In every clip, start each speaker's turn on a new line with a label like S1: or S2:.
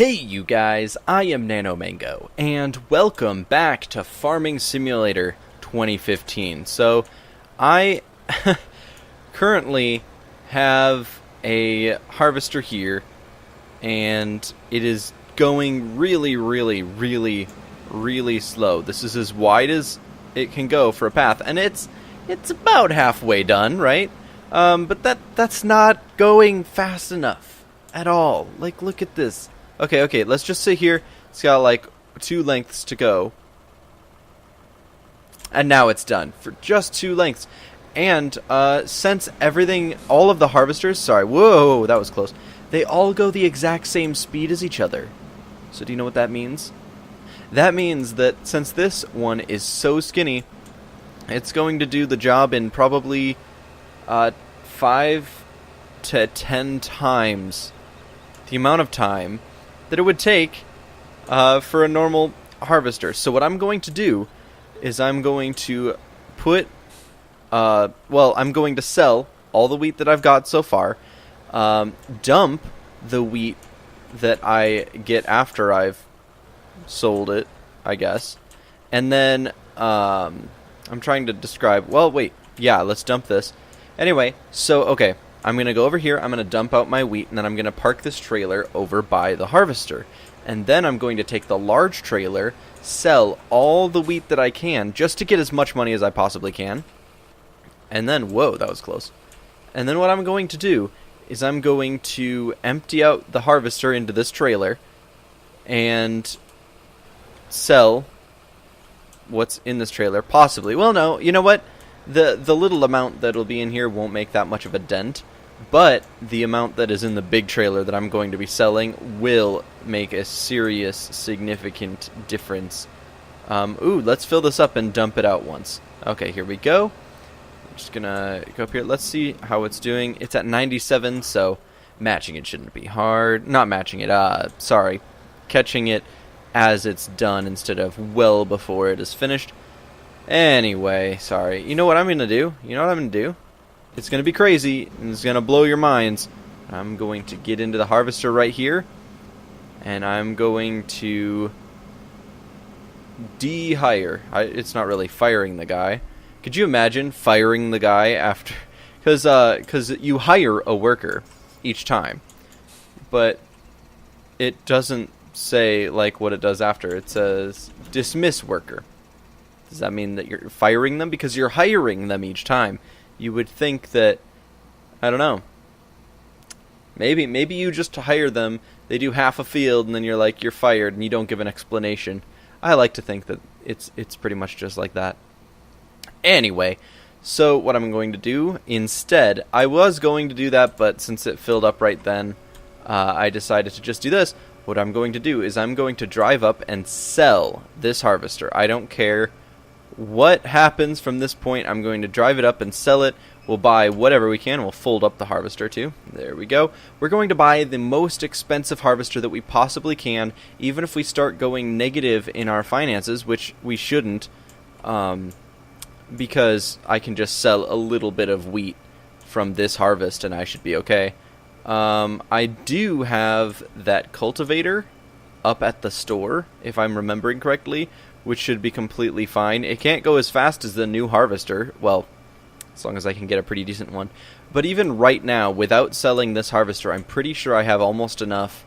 S1: Hey you guys, I am NanoMango, and welcome back to Farming Simulator 2015. So, I currently have a harvester here, and it is going really slow. This is as wide as it can go for a path, and it's about halfway done, right? But that's not going fast enough at all. Like, look at this. Okay, let's just sit here. It's got like 2 lengths to go. And now it's done for just 2 lengths. And since everything, all of the harvesters, sorry, whoa, that was close. They all go the exact same speed as each other. So do you know what that means? That means that since this one is so skinny, it's going to do the job in probably 5 to 10 times the amount of time that it would take for a normal harvester. So what I'm going to do is I'm going to put, I'm going to sell all the wheat that I've got so far, dump the wheat that I get after I've sold it, I guess, and then, I'm trying to describe, let's dump this. Anyway, so, okay. I'm going to go over here, I'm going to dump out my wheat, and then I'm going to park this trailer over by the harvester. And then I'm going to take the large trailer, sell all the wheat that I can, just to get as much money as I possibly can. And then, whoa, that was close. And then what I'm going to do is I'm going to empty out the harvester into this trailer and sell what's in this trailer, possibly. Well, no, you know what? The little amount that'll be in here won't make that much of a dent, but the amount that is in the big trailer that I'm going to be selling will make a serious, significant difference. Let's fill this up and dump it out once. Okay, here we go. I'm just gonna go up here. Let's see how it's doing. It's at 97, so matching it shouldn't be hard. Not matching it, catching it as it's done instead of well before it is finished. Anyway, sorry. You know what I'm going to do? It's going to be crazy, and it's going to blow your minds. I'm going to get into the harvester right here, and I'm going to de-hire. It's not really firing the guy. Could you imagine firing the guy after? Because you hire a worker each time, but it doesn't say like what it does after. It says dismiss worker. Does that mean that you're firing them? Because you're hiring them each time. You would think that, I don't know. Maybe you just hire them, they do half a field, and then you're fired, and you don't give an explanation. I like to think that it's pretty much just like that. Anyway, so what I'm going to do instead, I was going to do that, but since it filled up right then, I decided to just do this. What I'm going to do is I'm going to drive up and sell this harvester. I don't care what happens from this point. I'm going to drive it up and sell it. We'll buy whatever we can. We'll fold up the harvester too. There we go. We're going to buy the most expensive harvester that we possibly can, even if we start going negative in our finances, which we shouldn't, because I can just sell a little bit of wheat from this harvest and I should be okay. I do have that cultivator up at the store, if I'm remembering correctly, which should be completely fine. It can't go as fast as the new harvester, well, as long as I can get a pretty decent one. But even right now, without selling this harvester, I'm pretty sure I have almost enough,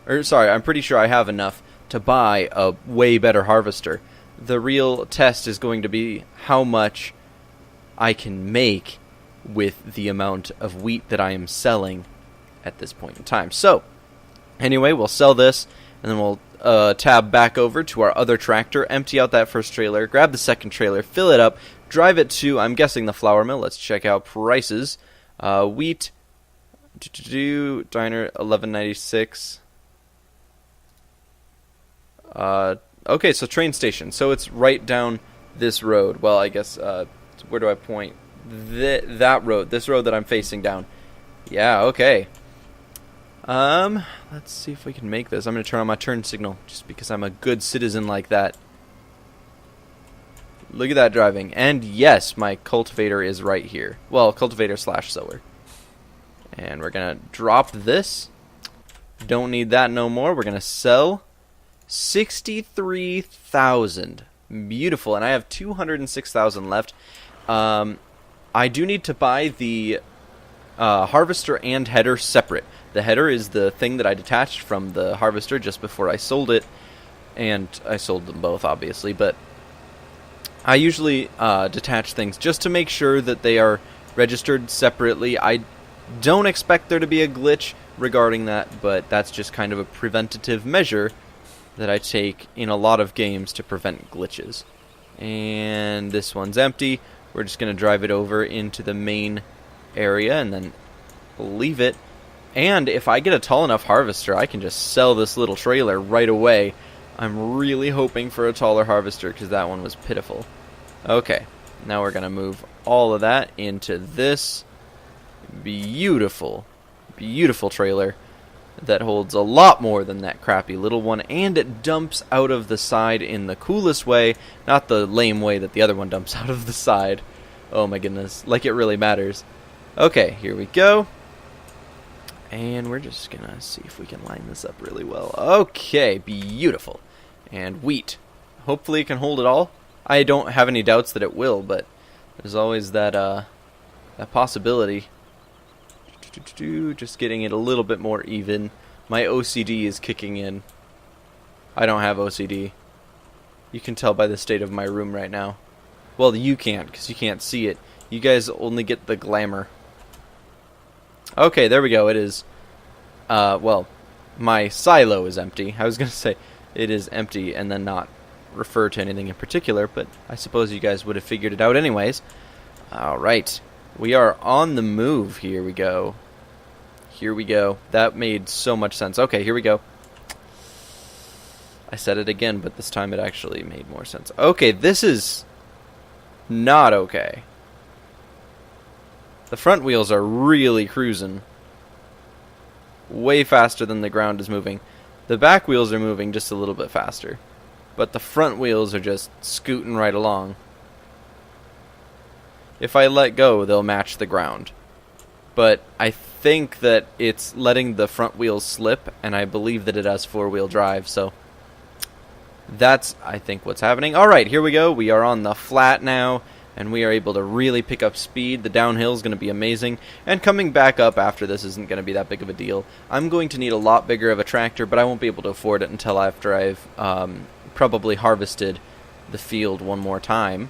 S1: I'm pretty sure I have enough to buy a way better harvester. The real test is going to be how much I can make with the amount of wheat that I am selling at this point in time. So, anyway, we'll sell this, and then we'll tab back over to our other tractor, empty out that first trailer, grab the second trailer, fill it up, drive it to, I'm guessing, the flour mill. Let's check out prices. Wheat, diner, $11.96. Okay, so train station. So it's right down this road. Well, I guess, where do I point? That road, this road that I'm facing down. Yeah, okay. Let's see if we can make this. I'm going to turn on my turn signal, just because I'm a good citizen like that. Look at that driving. And yes, my cultivator is right here. Well, cultivator / sower. And we're going to drop this. Don't need that no more. We're going to sell 63,000. Beautiful. And I have 206,000 left. I do need to buy the harvester and header separate. The header is the thing that I detached from the harvester just before I sold it. And I sold them both, obviously. But I usually detach things just to make sure that they are registered separately. I don't expect there to be a glitch regarding that, but that's just kind of a preventative measure that I take in a lot of games to prevent glitches. And this one's empty. We're just going to drive it over into the main area and then leave it. And if I get a tall enough harvester, I can just sell this little trailer right away. I'm really hoping for a taller harvester because that one was pitiful. Okay, now we're going to move all of that into this beautiful, beautiful trailer that holds a lot more than that crappy little one, and it dumps out of the side in the coolest way, not the lame way that the other one dumps out of the side. Oh my goodness, like it really matters. Okay, here we go. And we're just gonna see if we can line this up really well. Okay, beautiful. And wheat. Hopefully it can hold it all. I don't have any doubts that it will, but there's always that that possibility. Just getting it a little bit more even. My OCD is kicking in. I don't have OCD. You can tell by the state of my room right now. Well, you can't, because you can't see it. You guys only get the glamour. Okay, there we go. It is, well, my silo is empty. I was going to say it is empty and then not refer to anything in particular, but I suppose you guys would have figured it out anyways. Alright, we are on the move. Here we go. Here we go. That made so much sense. Okay, here we go. I said it again, but this time it actually made more sense. Okay, this is not okay. The front wheels are really cruising. Way faster than the ground is moving. The back wheels are moving just a little bit faster. But the front wheels are just scooting right along. If I let go, they'll match the ground. But I think that it's letting the front wheels slip, and I believe that it has four-wheel drive, so that's, I think, what's happening. Alright, here we go. We are on the flat now, and we are able to really pick up speed. The downhill is going to be amazing, and coming back up after this isn't going to be that big of a deal. I'm going to need a lot bigger of a tractor, but I won't be able to afford it until after I've probably harvested the field one more time.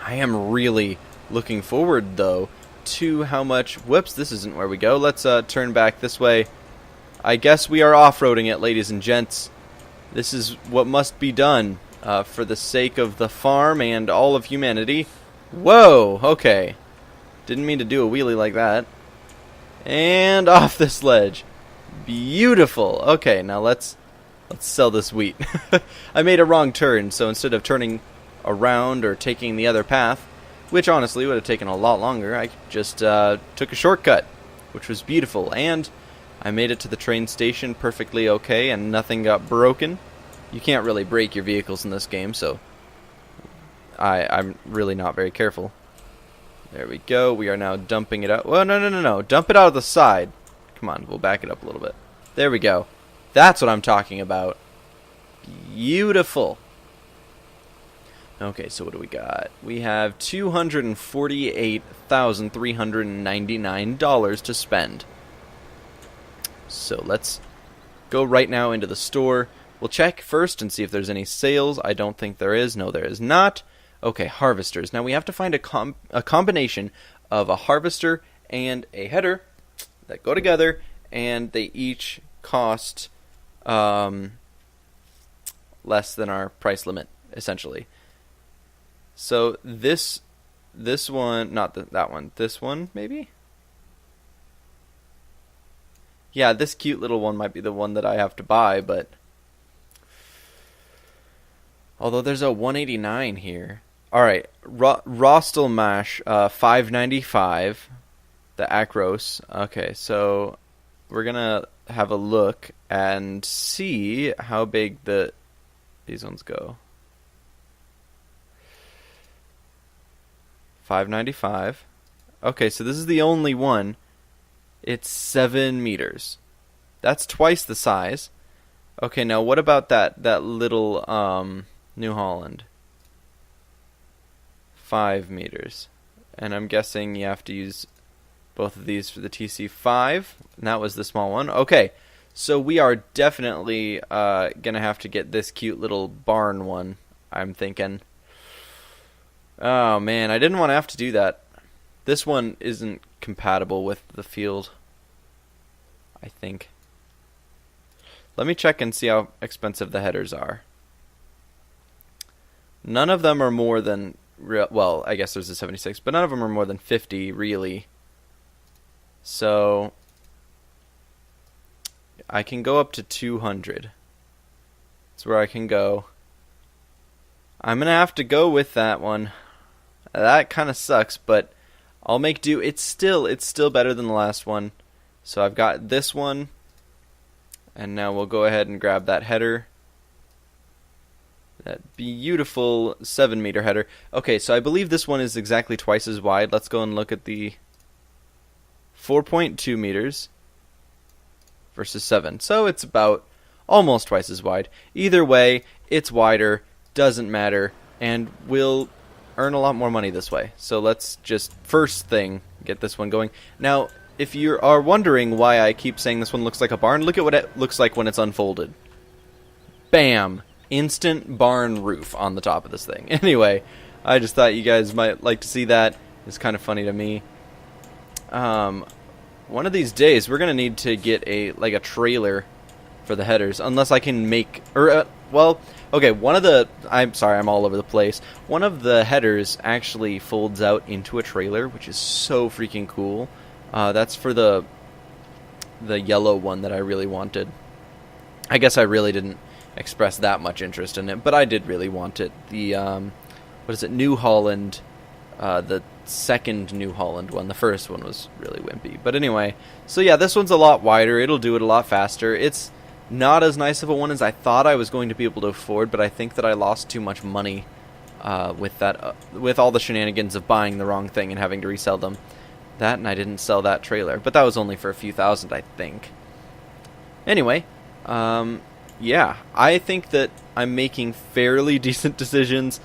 S1: I am really looking forward, though, to how much... Whoops, this isn't where we go. Let's turn back this way. I guess we are off-roading it, ladies and gents. This is what must be done for the sake of the farm and all of humanity. Whoa, okay. Didn't mean to do a wheelie like that. And off this ledge. Beautiful. Okay, now let's sell this wheat. I made a wrong turn, so instead of turning around or taking the other path, which honestly would have taken a lot longer, I just took a shortcut, which was beautiful. And I made it to the train station perfectly okay, and nothing got broken. You can't really break your vehicles in this game, so I'm really not very careful. There we go. We are now dumping it out. Well, no. Dump it out of the side. Come on, we'll back it up a little bit. There we go. That's what I'm talking about. Beautiful. Okay, so what do we got? We have $248,399 to spend. So let's go right now into the store. We'll check first and see if there's any sales. I don't think there is. No, there is not. Okay, harvesters. Now we have to find a combination of a harvester and a header that go together, and they each cost less than our price limit, essentially. So this one, not that one, this one maybe? Yeah, this cute little one might be the one that I have to buy, but although there's a 189 here. All right, Rostel Mash, 595, the Acros. Okay, so we're gonna have a look and see how big these ones go. 595. Okay, so this is the only one. It's 7 meters. That's twice the size. Okay, now what about that little New Holland? 5 meters. And I'm guessing you have to use both of these for the TC5. And that was the small one. Okay, so we are definitely going to have to get this cute little barn one, I'm thinking. Oh, man, I didn't want to have to do that. This one isn't compatible with the field, I think. Let me check and see how expensive the headers are. None of them are more than... Well, I guess there's a 76, but none of them are more than 50, really. So I can go up to 200. That's where I can go. I'm going to have to go with that one. That kind of sucks, but I'll make do. It's still better than the last one. So I've got this one. And now we'll go ahead and grab that header. That beautiful 7-meter header. Okay, so I believe this one is exactly twice as wide. Let's go and look at the 4.2 meters versus 7. So it's about almost twice as wide. Either way, it's wider, doesn't matter, and we'll earn a lot more money this way. So let's just, first thing, get this one going. Now, if you are wondering why I keep saying this one looks like a barn, look at what it looks like when it's unfolded. Bam! Instant barn roof on the top of this thing. Anyway, I just thought you guys might like to see that. It's kind of funny to me. One of these days, we're going to need to get a trailer for the headers, unless I can make... well, okay, one of the... I'm sorry, I'm all over the place. One of the headers actually folds out into a trailer, which is so freaking cool. That's for the yellow one that I really wanted. I guess I really didn't express that much interest in it, but I did really want it. The what is it, New Holland, the second New Holland one. The first one was really wimpy, but anyway, so yeah, this one's a lot wider. It'll do it a lot faster. It's not as nice of a one as I thought I was going to be able to afford, but I think that I lost too much money with that, with all the shenanigans of buying the wrong thing and having to resell them. That, and I didn't sell that trailer, but that was only for a few thousand, I think. Anyway, yeah, I think that I'm making fairly decent decisions.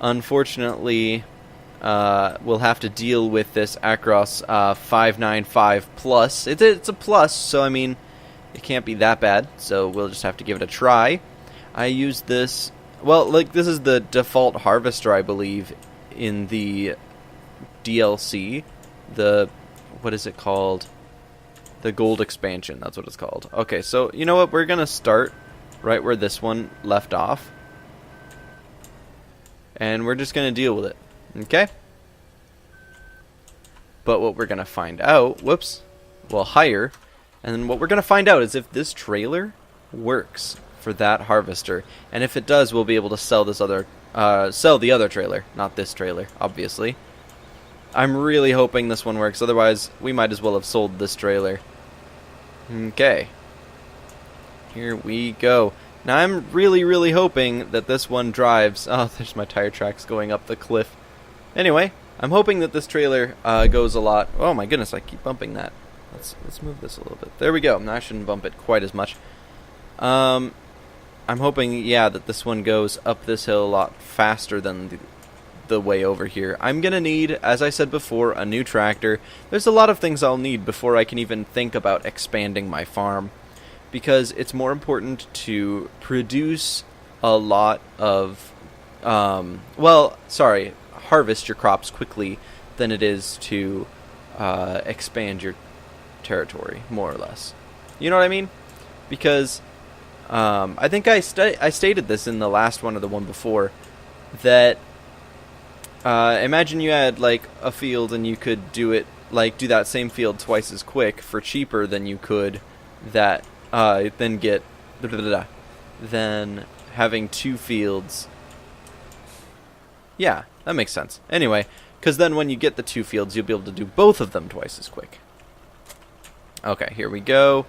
S1: Unfortunately, we'll have to deal with this Acros 595 Plus. It's a plus, so I mean, it can't be that bad, so we'll just have to give it a try. I use this, well, this is the default harvester, I believe, in the DLC. What is it called? The Gold Expansion, that's what it's called. Okay, so you know what? We're going to start right where this one left off. And we're just going to deal with it. Okay? But what we're going to find out... Whoops. We'll hire. And then what we're going to find out is if this trailer works for that harvester. And if it does, we'll be able to sell this other... sell the other trailer. Not this trailer, obviously. I'm really hoping this one works. Otherwise, we might as well have sold this trailer. Okay. Here we go. Now, I'm really, really hoping that this one drives... Oh, there's my tire tracks going up the cliff. Anyway, I'm hoping that this trailer goes a lot... Oh my goodness, I keep bumping that. Let's move this a little bit. There we go. Now I shouldn't bump it quite as much. I'm hoping, yeah, that this one goes up this hill a lot faster than the way over here. I'm going to need, as I said before, a new tractor. There's a lot of things I'll need before I can even think about expanding my farm. Because it's more important to produce a lot of, harvest your crops quickly than it is to expand your territory, more or less. You know what I mean? Because I think I stated this in the last one or the one before, that imagine you had like a field and you could do that same field twice as quick for cheaper than you could that then having two fields. Yeah, that makes sense. Anyway, because then when you get the two fields, you'll be able to do both of them twice as quick. Okay, here we go.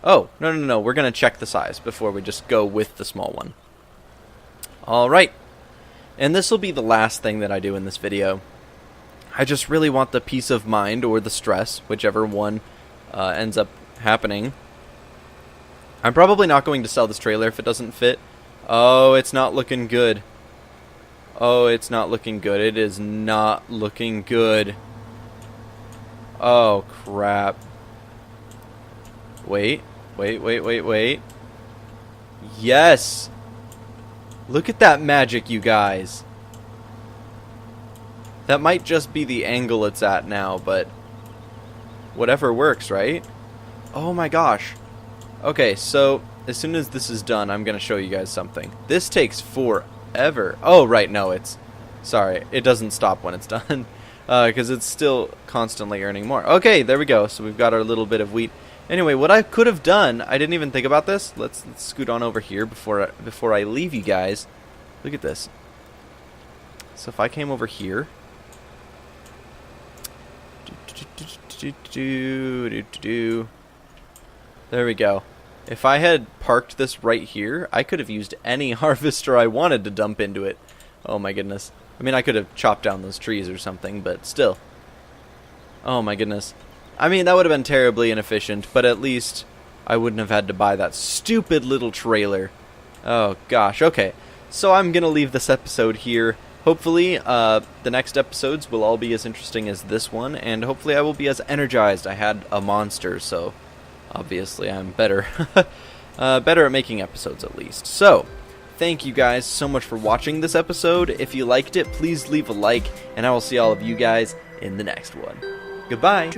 S1: Oh, no. We're going to check the size before we just go with the small one. Alright. And this will be the last thing that I do in this video. I just really want the peace of mind or the stress, whichever one ends up happening, I'm probably not going to sell this trailer if it doesn't fit. Oh, it's not looking good. Oh, it's not looking good. It is not looking good. Oh, crap. Wait. Yes! Look at that magic, you guys. That might just be the angle it's at now, but whatever works, right? Oh my gosh. Okay, so as soon as this is done, I'm going to show you guys something. This takes forever. Oh, right, no, it's... Sorry, it doesn't stop when it's done. Because it's still constantly earning more. Okay, there we go. So we've got our little bit of wheat. Anyway, what I could have done, I didn't even think about this. Let's scoot on over here before I leave you guys. Look at this. So if I came over here... There we go. If I had parked this right here, I could have used any harvester I wanted to dump into it. Oh my goodness. I mean, I could have chopped down those trees or something, but still. Oh my goodness. I mean, that would have been terribly inefficient, but at least I wouldn't have had to buy that stupid little trailer. Oh gosh, okay. So I'm gonna leave this episode here. Hopefully, the next episodes will all be as interesting as this one, and hopefully I will be as energized. I had a monster, so obviously I'm better. Better at making episodes, at least. So, thank you guys so much for watching this episode. If you liked it, please leave a like, and I will see all of you guys in the next one. Goodbye!